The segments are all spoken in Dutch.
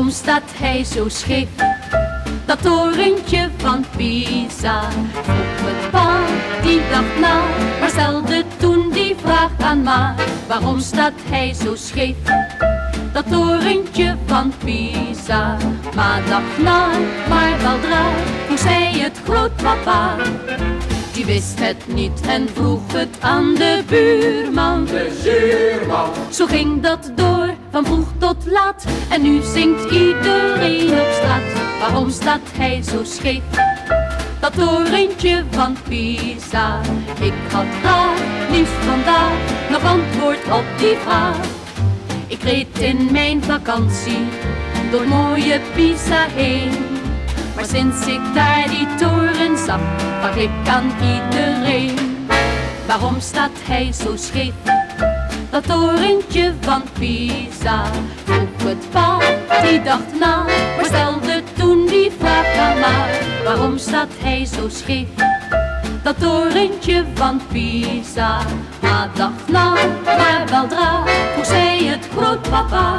Waarom staat hij zo scheef? Dat torentje van Pisa. Vroeg het pa die dag na, maar stelde toen die vraag aan ma. Waarom staat hij zo scheef? Dat torentje van Pisa. Ma dacht na, maar weldra vroeg zij het grootpapa. Die wist het niet en vroeg het aan de buurman. De zuurman. Zo ging dat door, van vroeg tot laat. En nu zingt iedereen op straat. Waarom staat hij zo scheef? Dat torentje van Pisa. Ik had graag liefst vandaag nog antwoord op die vraag. Ik reed in mijn vakantie door mooie Pisa heen. Maar sinds ik daar die toren zag, vraag ik aan iedereen. Waarom staat hij zo scheef? Dat torentje van Pisa. Vroeg het pa, die dacht na, maar stelde toen die vraag aan ma. Waarom staat hij zo scheef? Dat torentje van Pisa. Ma dacht na, maar weldra vroeg zij het grootpapa.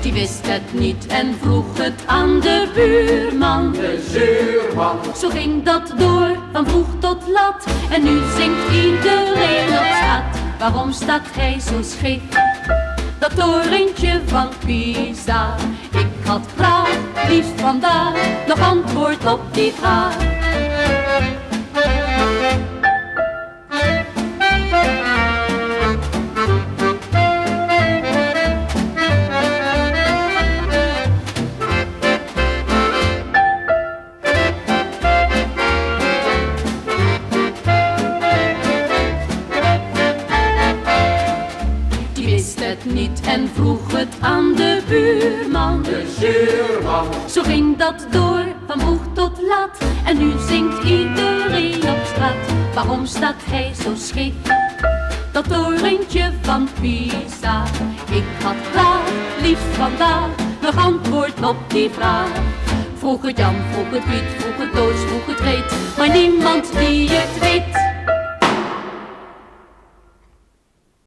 Die wist het niet en vroeg het aan de buurman. De zuurman. Zo ging dat door, van vroeg tot laat. En nu zingt iedereen op straat. Waarom staat hij zo scheef? Dat torentje van Pisa. Ik had graag liefst vandaag nog antwoord op die vraag. Niet en vroeg het aan de buurman. De zuurman. Zo ging dat door, van vroeg tot laat. En nu zingt iedereen op straat. Waarom staat hij zo scheef? Dat torentje van Pisa. Ik had graag liefst vandaag nog antwoord op die vraag. Vroeg het Jan, vroeg het Piet, vroeg het Toos, vroeg het Reet, maar niemand die het weet.